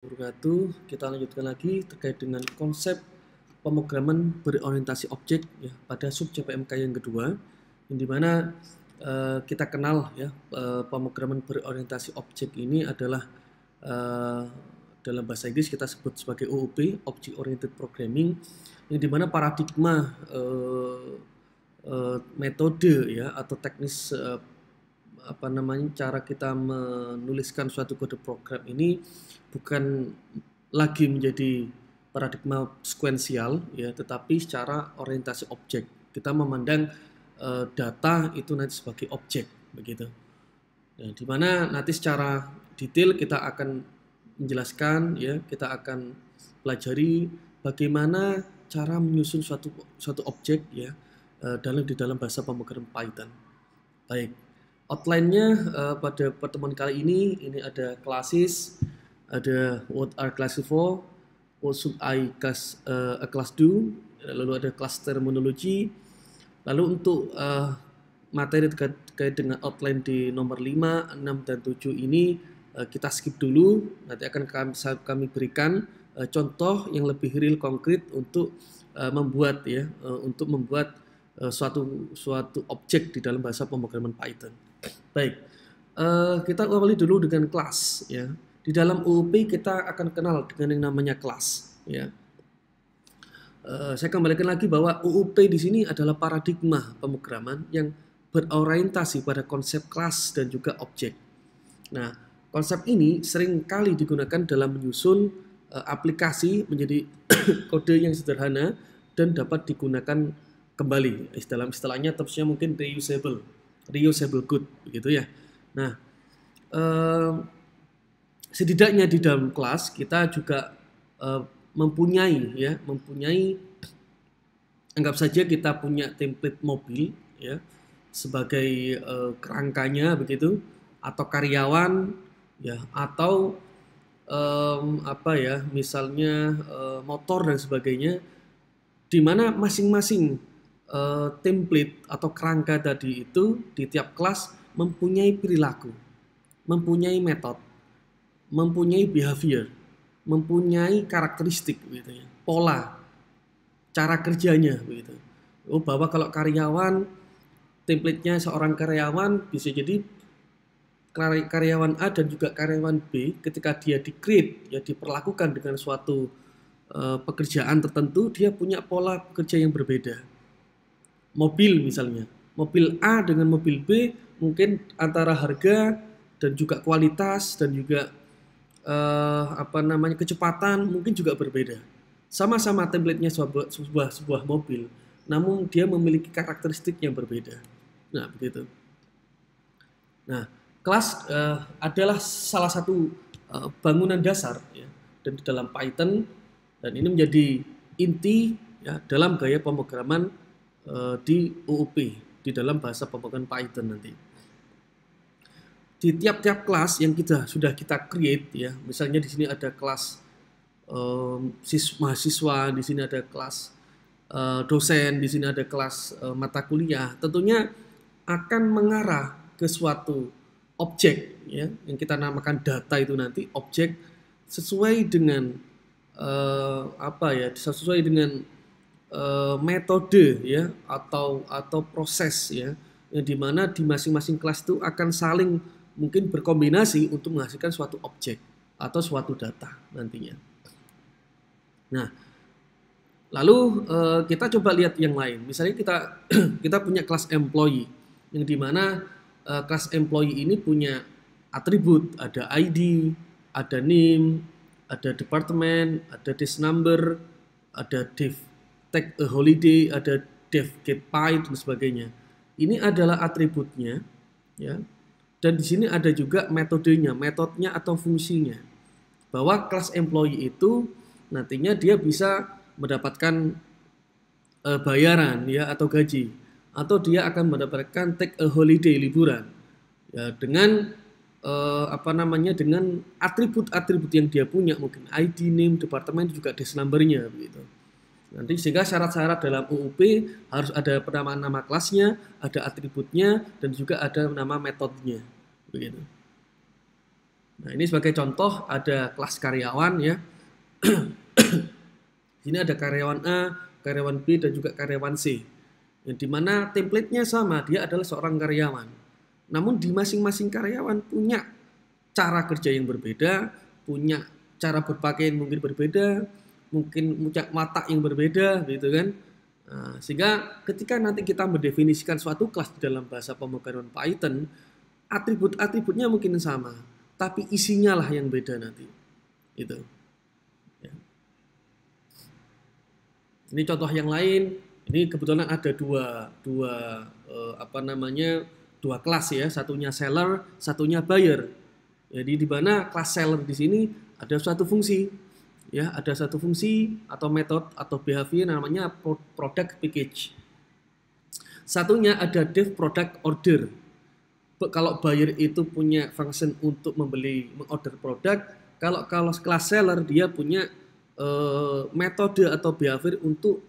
Wabarakatuh. Kita lanjutkan lagi terkait dengan konsep pemrograman berorientasi objek ya pada sub CPMK yang kedua, yang dimana kita kenal ya pemrograman berorientasi objek ini adalah dalam bahasa Inggris kita sebut sebagai OOP, Object Oriented Programming, yang dimana paradigma metode ya atau teknis cara kita menuliskan suatu kode program ini bukan lagi menjadi paradigma sekuensial ya, tetapi secara orientasi objek. Kita memandang data itu nanti sebagai objek begitu. Nah, di mana nanti secara detail kita akan menjelaskan ya, kita akan pelajari bagaimana cara menyusun suatu objek ya di dalam bahasa pemrograman Python. Baik. Outline-nya pada pertemuan kali ini ada classes, ada what are classes for, what should a class do, lalu ada class terminology. Lalu untuk materi terkait dengan outline di nomor 5, 6, dan 7 ini kita skip dulu. Nanti akan kami berikan contoh yang lebih real konkret untuk membuat suatu objek di dalam bahasa pemrograman Python. Baik, kita awali dulu dengan kelas ya. Di dalam OOP kita akan kenal dengan yang namanya kelas ya. Saya kembalikan lagi bahwa OOP di sini adalah paradigma pemrograman yang berorientasi pada konsep kelas dan juga objek. Nah, konsep ini sering kali digunakan dalam menyusun aplikasi menjadi kode yang sederhana dan dapat digunakan kembali. Istilahnya terusnya mungkin reusable code begitu ya. Nah, setidaknya di dalam kelas kita juga mempunyai anggap saja kita punya template mobil ya sebagai kerangkanya begitu, atau karyawan ya, atau misalnya motor dan sebagainya, di mana masing-masing template atau kerangka tadi itu di tiap kelas mempunyai perilaku, mempunyai metode, mempunyai behavior, mempunyai karakteristik gitu ya, pola, cara kerjanya begitu. Bahwa kalau karyawan, template-nya seorang karyawan bisa jadi karyawan A dan juga karyawan B, ketika dia di-create ya, diperlakukan dengan suatu pekerjaan tertentu, dia punya pola pekerja yang berbeda. Mobil misalnya, mobil A dengan mobil B mungkin antara harga dan juga kualitas dan juga kecepatan mungkin juga berbeda. Sama-sama template-nya sebuah mobil, namun dia memiliki karakteristik yang berbeda. Nah, begitu. Nah, kelas adalah salah satu bangunan dasar ya, dan di dalam Python, dan ini menjadi inti ya dalam gaya pemrograman di OOP, di dalam bahasa pemrograman Python nanti. Di tiap-tiap kelas yang sudah kita create ya, misalnya di sini ada kelas mahasiswa, di sini ada kelas dosen, di sini ada kelas mata kuliah, tentunya akan mengarah ke suatu objek ya, yang kita namakan data itu nanti objek sesuai dengan sesuai dengan metode ya atau proses ya, yang dimana di masing-masing kelas itu akan saling mungkin berkombinasi untuk menghasilkan suatu objek atau suatu data nantinya. Nah, lalu kita coba lihat yang lain. Misalnya kita punya kelas employee, yang dimana kelas employee ini punya atribut, ada ID, ada name, ada department, ada desk number, ada dev take a holiday, ada dev get paid dan sebagainya. Ini adalah atributnya ya. Dan di sini ada juga metodenya atau fungsinya. Bahwa kelas employee itu nantinya dia bisa mendapatkan bayaran ya atau gaji, atau dia akan mendapatkan take a holiday, liburan. Ya, dengan dengan atribut-atribut yang dia punya, mungkin ID, name, departemen, juga desk number-nya begitu. Nanti sehingga syarat-syarat dalam OOP harus ada nama kelasnya, ada atributnya, dan juga ada nama metodenya begitu. Nah, ini sebagai contoh ada kelas karyawan ya. Sini ada karyawan A, karyawan B, dan juga karyawan C. Yang dimana template-nya sama, dia adalah seorang karyawan. Namun di masing-masing karyawan punya cara kerja yang berbeda, punya cara berpakaian mungkin berbeda, mungkin punya watak yang berbeda, gitu kan. Nah, sehingga ketika nanti kita mendefinisikan suatu kelas di dalam bahasa pemrograman Python, atribut-atributnya mungkin sama, tapi isinya lah yang beda nanti. Gitu. Ya. Ini contoh yang lain. Ini kebetulan ada dua kelas ya, satunya seller, satunya buyer. Jadi di mana kelas seller di sini ada suatu fungsi, ya, ada satu fungsi atau metode atau behavior namanya product package. Satunya ada dev product order. Kalau buyer itu punya function untuk mengorder produk, kalau kelas seller dia punya metode atau behavior untuk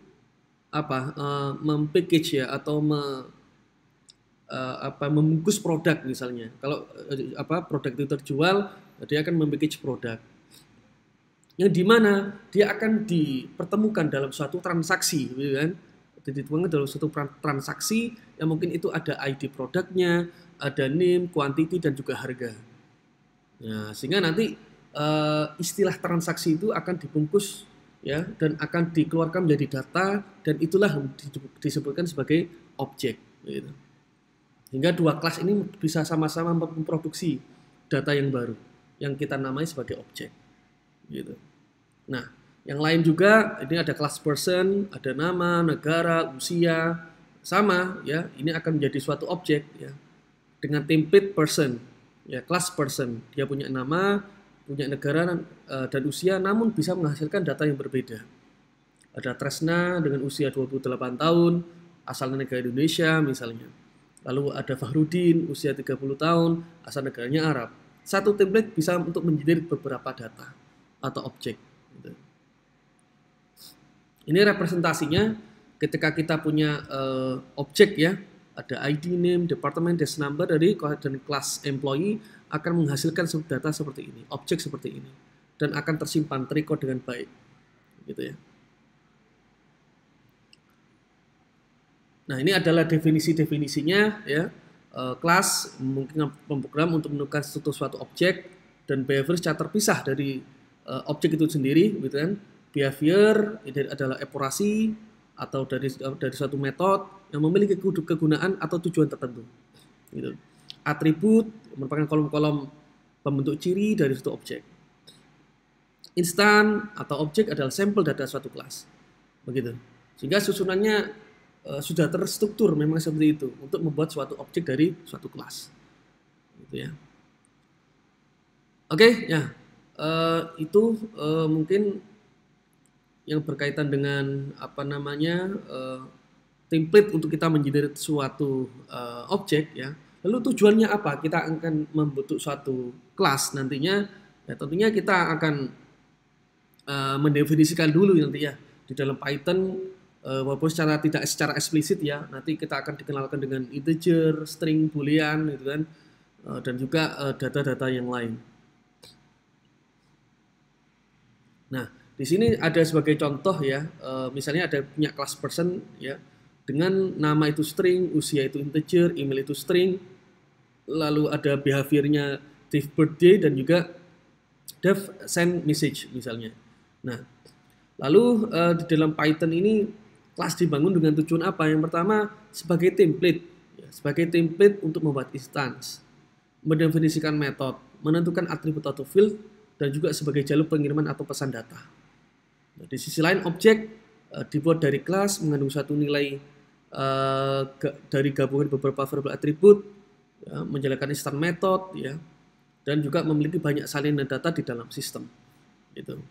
mempackage ya, atau membungkus produk misalnya. Kalau produk itu terjual, dia akan mempackage produk. Yang dimana dia akan dipertemukan dalam suatu transaksi, gitu kan? Ditemukan dalam suatu transaksi yang mungkin itu ada ID produknya, ada name, quantity, dan juga harga. Nah, sehingga nanti istilah transaksi itu akan dibungkus ya, dan akan dikeluarkan menjadi data, dan itulah disebutkan sebagai objek gitu. Hingga dua kelas ini bisa sama-sama memproduksi data yang baru yang kita namai sebagai objek gitu. Nah, yang lain juga ini ada kelas person, ada nama, negara, usia, sama ya, ini akan menjadi suatu objek ya dengan template person ya, kelas person, dia punya nama, punya negara dan usia, namun bisa menghasilkan data yang berbeda. Ada Tresna dengan usia 28 tahun, asal negara Indonesia misalnya. Lalu ada Fahrudin, usia 30 tahun, asal negaranya Arab. Satu template bisa untuk menjadi beberapa data atau objek. Ini representasinya ketika kita punya objek ya, ada ID, name, department, desk number dari dan kelas employee akan menghasilkan data seperti ini, objek seperti ini, dan akan tersimpan, terrecord dengan baik, gitu ya. Nah, ini adalah definisi-definisinya ya. Kelas mungkin pemrogram untuk menentukan suatu objek, dan behavior secara terpisah dari objek itu sendiri, gitu kan. Behavior itu adalah operasi atau dari suatu metode yang memiliki kegunaan atau tujuan tertentu. Gitu. Atribut merupakan kolom-kolom pembentuk ciri dari suatu objek. Instan atau objek adalah sampel data suatu kelas. Begitu. Sehingga susunannya sudah terstruktur memang seperti itu untuk membuat suatu objek dari suatu kelas. Gitu ya. Oke, ya. Itu mungkin yang berkaitan dengan template untuk kita menjadi suatu objek ya. Lalu tujuannya apa? Kita akan membentuk suatu kelas nantinya. Ya, tentunya kita akan mendefinisikan dulu nanti ya di dalam Python, walaupun tidak secara eksplisit ya. Nanti kita akan dikenalkan dengan integer, string, boolean gitu kan, dan juga data-data yang lain. Nah, di sini ada sebagai contoh ya, misalnya ada punya kelas person ya, dengan nama itu string, usia itu integer, email itu string, lalu ada behaviornya dev birthday dan juga dev send message misalnya. Nah, lalu di dalam Python ini kelas dibangun dengan tujuan apa? Yang pertama sebagai template, ya, sebagai template untuk membuat instance, mendefinisikan metode, menentukan atribut atau field, dan juga sebagai jalur pengiriman atau pesan data. Nah, di sisi lain objek dibuat dari kelas mengandung satu nilai dari gabungan beberapa variabel atribut, ya, menjalankan instant method ya, dan juga memiliki banyak salinan data di dalam sistem gitu.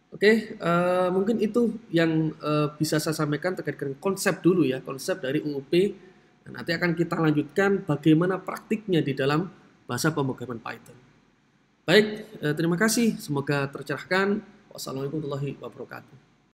Oke, mungkin itu yang bisa saya sampaikan terkait dengan konsep dulu ya, konsep dari UUP. Nah, nanti akan kita lanjutkan bagaimana praktiknya di dalam bahasa pemrograman Python. Baik, terima kasih, semoga tercerahkan. Wassalamualaikum warahmatullahi wabarakatuh.